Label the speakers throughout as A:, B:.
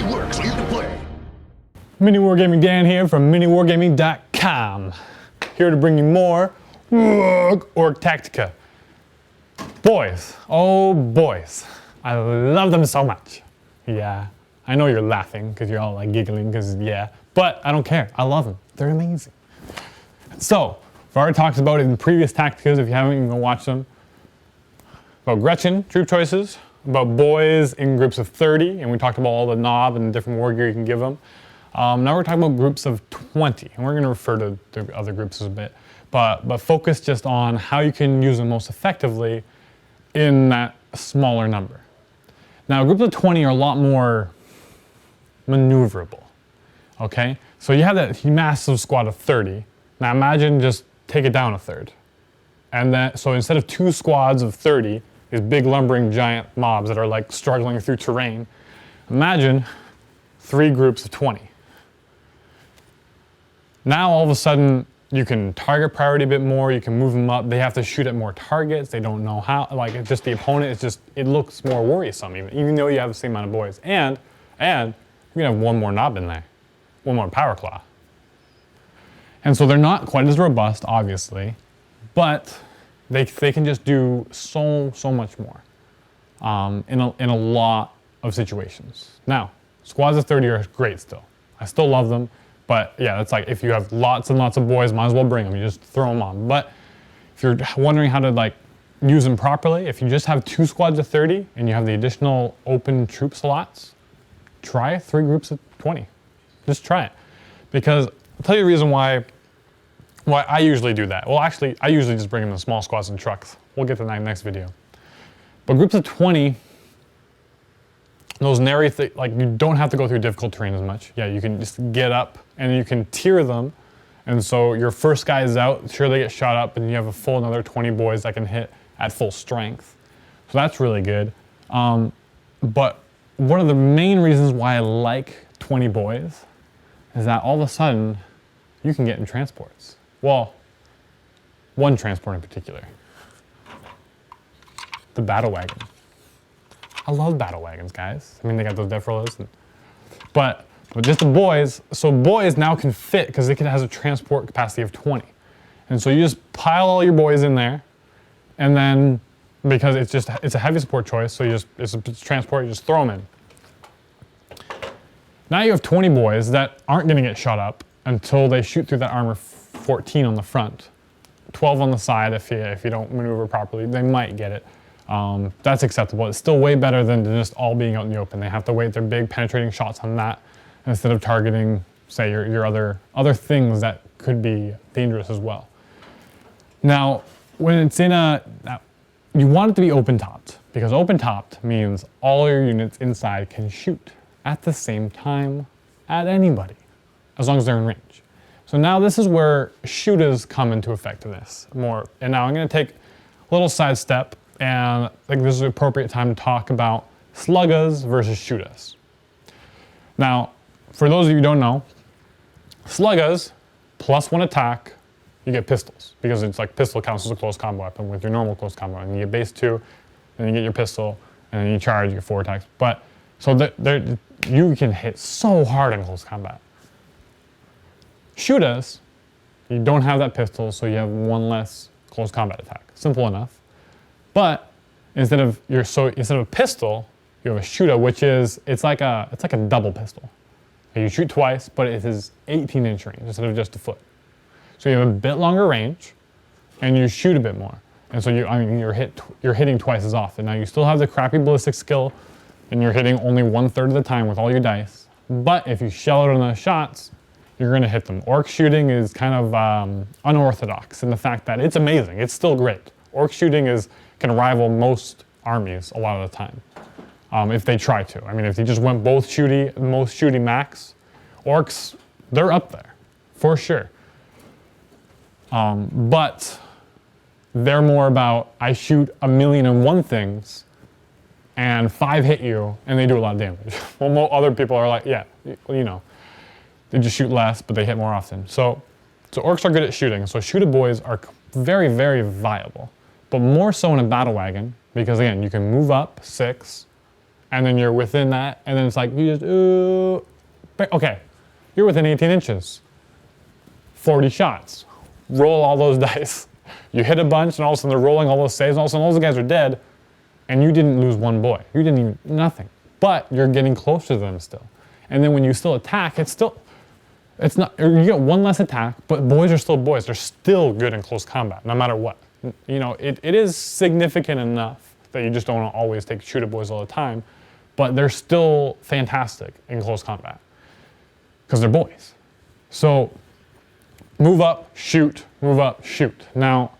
A: already work, so you can play.
B: MiniWarGaming Dan here from MiniWarGaming.com. Here to bring you more Ork Tactica. Boys, oh boys, I love them so much. Yeah, I know you're laughing because you're all like giggling because yeah, but I don't care. I love them. They're amazing. So, I've already talked about it in previous Tacticas if you haven't, you can go watch them. About Gretchen, troop choices, about Boyz in groups of 30, and we talked about all the knob and the different war gear you can give them. Now we're talking about groups of 20, and we're going to refer to the other groups a bit, but focus just on how you can use them most effectively in that smaller number. Now, groups of 20 are a lot more maneuverable, okay? So you have that massive squad of 30. Now imagine just take it down a third. And then, so instead of 2 squads of 30, these big lumbering giant mobs that are like struggling through terrain, imagine 3 groups of 20. Now all of a sudden, you can target priority a bit more, you can move them up, they have to shoot at more targets, they don't know how, like it's just the opponent, it's just, it looks more worrisome even though you have the same amount of boys. And you're gonna have 1 more knob in there, 1 more power claw. And so they're not quite as robust, obviously, but they can just do so much more in a lot of situations. Now, squads of 30 are great still. I still love them. But yeah, it's like if you have lots and lots of boys, might as well bring them. You just throw them on. But if you're wondering how to like use them properly, if you just have 2 squads of 30 and you have the additional open troop slots, try 3 groups of 20. Just try it. Because I'll tell you the reason why I usually do that. Well, actually, I usually just bring them in small squads and trucks. We'll get to that in the next video. But groups of 20, those nary like you don't have to go through difficult terrain as much. Yeah, you can just get up and you can tier them. And so your first guy is out, sure they get shot up, and you have a full another 20 boys that can hit at full strength. So that's really good. But one of the main reasons why I like 20 boys is that all of a sudden you can get in transports. Well, one transport in particular, the battle wagon. I love battle wagons, guys. I mean, they got those death rollers, but just the Boyz. So Boyz now can fit because it has a transport capacity of 20, and so you just pile all your boys in there, and then because it's a heavy support choice, so it's transport. You just throw them in. Now you have 20 boys that aren't going to get shot up until they shoot through that armor 14 on the front, 12 on the side. If you don't maneuver properly, they might get it. That's acceptable. It's still way better than just all being out in the open. They have to wait their big penetrating shots on that instead of targeting, say, your other things that could be dangerous as well. Now, when it's you want it to be open-topped, because open-topped means all your units inside can shoot at the same time at anybody, as long as they're in range. So now this is where shooters come into effect in this more. And now I'm going to take a little sidestep, and I think this is the appropriate time to talk about sluggers versus shooters. Now, for those of you who don't know, sluggers plus 1 attack, you get pistols, because it's like pistol counts as a close combo weapon with your normal close combo, and you get base 2, then you get your pistol, and then you charge, you get 4 attacks. But so you can hit so hard in close combat. Shooters, you don't have that pistol, so you have 1 less close combat attack. Simple enough. But instead of a pistol, you have a shooter, which is it's like a double pistol. You shoot twice, but it is 18-inch range instead of just a foot. So you have a bit longer range, and you shoot a bit more. And so you're hitting twice as often. Now you still have the crappy ballistic skill, and you're hitting only 1/3 of the time with all your dice. But if you shell out on those shots, you're going to hit them. Orc shooting is kind of unorthodox in the fact that it's amazing. It's still great. Orc shooting can rival most armies a lot of the time, if they try to. I mean, if they just went most shooty max, orcs, they're up there, for sure. But they're more about, I shoot 1,000,001 things, and 5 hit you, and they do a lot of damage. Well, other people are like, yeah, you know, they just shoot less, but they hit more often. So orcs are good at shooting, so shooter boys are very, very viable. But more so in a battle wagon, because again, you can move up 6, and then you're within that, and then it's like, you just, ooh, okay, you're within 18 inches. 40 shots. Roll all those dice. You hit a bunch, and all of a sudden they're rolling all those saves, and all of a sudden all those guys are dead, and you didn't lose one boy. You didn't even, nothing. But you're getting closer to them still. And then when you still attack, it's not, you get one less attack, but boys are still boys. They're still good in close combat, no matter what. You know, it is significant enough that you just don't always take shooter boys all the time, but they're still fantastic in close combat because they're boys. So move up, shoot, move up, shoot. Now,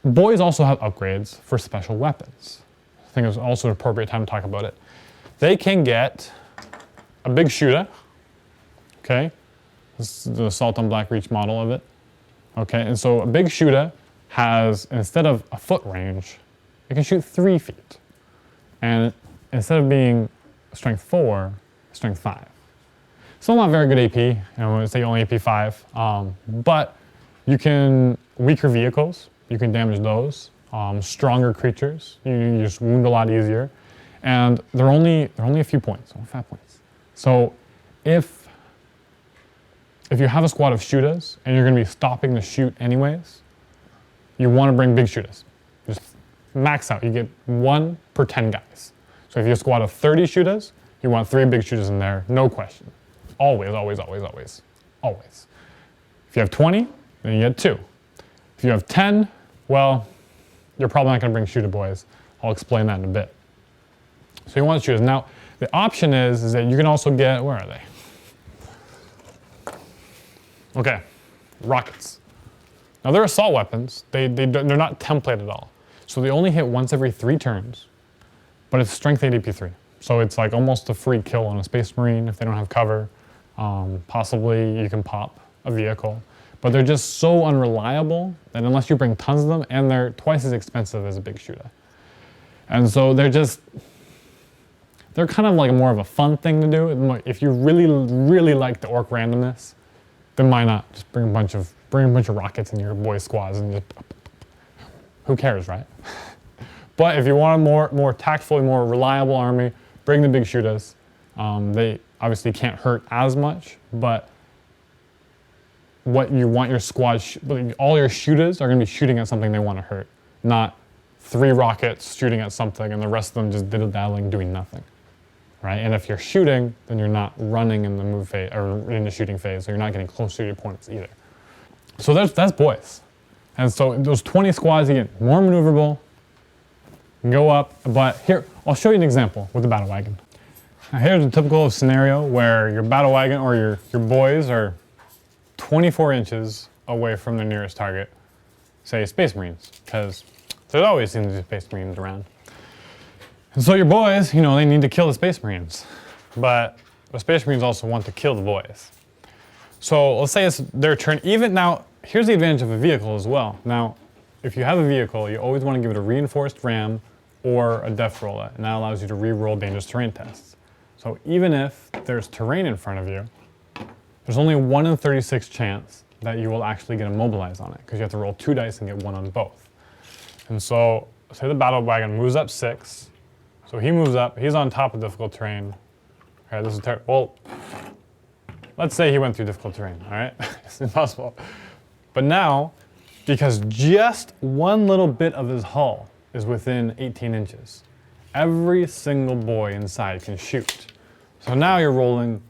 B: boys also have upgrades for special weapons. I think it's also an appropriate time to talk about it. They can get a big shooter. Okay, this is the Assault on Black Reach model of it. Okay, and so a big shooter has, instead of a foot range, it can shoot 3 feet. And instead of being strength 4, strength 5. Still not very good AP, you know, say only AP 5, but you can, weaker vehicles, you can damage those. Stronger creatures, you just wound a lot easier. And they're only a few points, only 5 points. So if you have a squad of shooters and you're going to be stopping the shoot anyways, you want to bring big shooters. Just max out. You get 1 per 10 guys. So if you have a squad of 30 shooters, you want 3 big shooters in there, no question. Always, always, always, always, always. If you have 20, then you get 2. If you have 10, well, you're probably not going to bring shooter boys. I'll explain that in a bit. So you want shooters. Now, the option is that you can also get, where are they? Okay, rockets. Now they're assault weapons. They're not template at all. So they only hit once every 3 turns, but it's strength 8 AP3. So it's like almost a free kill on a Space Marine if they don't have cover. Possibly you can pop a vehicle, but they're just so unreliable that unless you bring tons of them, and they're twice as expensive as a big shooter. And so they're kind of like more of a fun thing to do. If you really, really like the orc randomness, then why not just bring a bunch of rockets in your boy squads and just, who cares, right? But if you want a more tactful, more reliable army, bring the big shooters. They obviously can't hurt as much, but what you want your squad, all your shooters are going to be shooting at something they want to hurt, not 3 rockets shooting at something and the rest of them just diddle-daddling doing nothing. Right? And if you're shooting, then you're not running in the move phase or in the shooting phase, so you're not getting close to your opponents either. So that's boys. And so those 20 squads, you get more maneuverable, go up, but here, I'll show you an example with the battle wagon. Now here's a typical scenario where your battle wagon or your boys are 24 inches away from their nearest target, say Space Marines, because there always seems to be Space Marines around. And so your boys, you know, they need to kill the Space Marines, but the Space Marines also want to kill the boys. So let's say it's their turn. Even now, here's the advantage of a vehicle as well. Now, if you have a vehicle, you always want to give it a reinforced ram or a death roller, and that allows you to re-roll dangerous terrain tests. So even if there's terrain in front of you, there's only 1 in 36 chance that you will actually get immobilized on it, because you have to roll 2 dice and get 1 on both. And so, say the battle wagon moves up 6, so he moves up, he's on top of difficult terrain. All right, this is well, let's say he went through difficult terrain, all right? It's impossible. But now, because just 1 little bit of his hull is within 18 inches, every single boy inside can shoot. So now you're rolling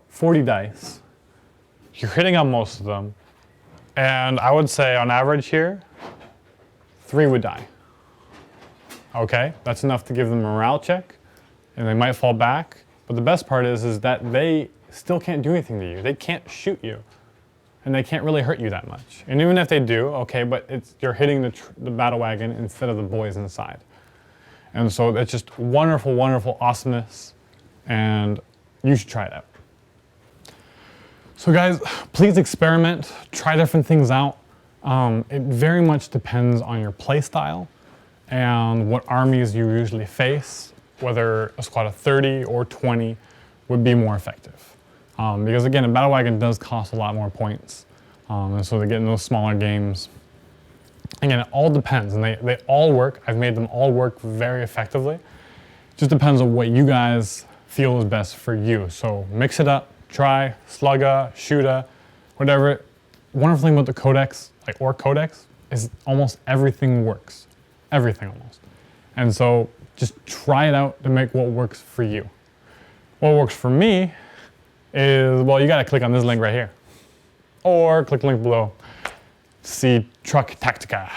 B: 40 dice, you're hitting on most of them, and I would say on average here, 3 would die. Okay, that's enough to give them a morale check, and they might fall back. But the best part is that they still can't do anything to you. They can't shoot you, and they can't really hurt you that much. And even if they do, okay, but you're hitting the battle wagon instead of the boys inside. And so it's just wonderful, wonderful awesomeness, and you should try it out. So guys, please experiment, try different things out. It very much depends on your play style and what armies you usually face, whether a squad of 30 or 20 would be more effective. Because again, a battle wagon does cost a lot more points. And so to get in those smaller games, again, it all depends, and they all work. I've made them all work very effectively. Just depends on what you guys feel is best for you. So mix it up, try, slugga, shooter, whatever. Wonderful thing about the codecs, like Ork codecs, is almost everything works. Everything almost. And so just try it out to make what works for you. What works for me is, well, you gotta click on this link right here. Or click the link below. See Ork Tactica.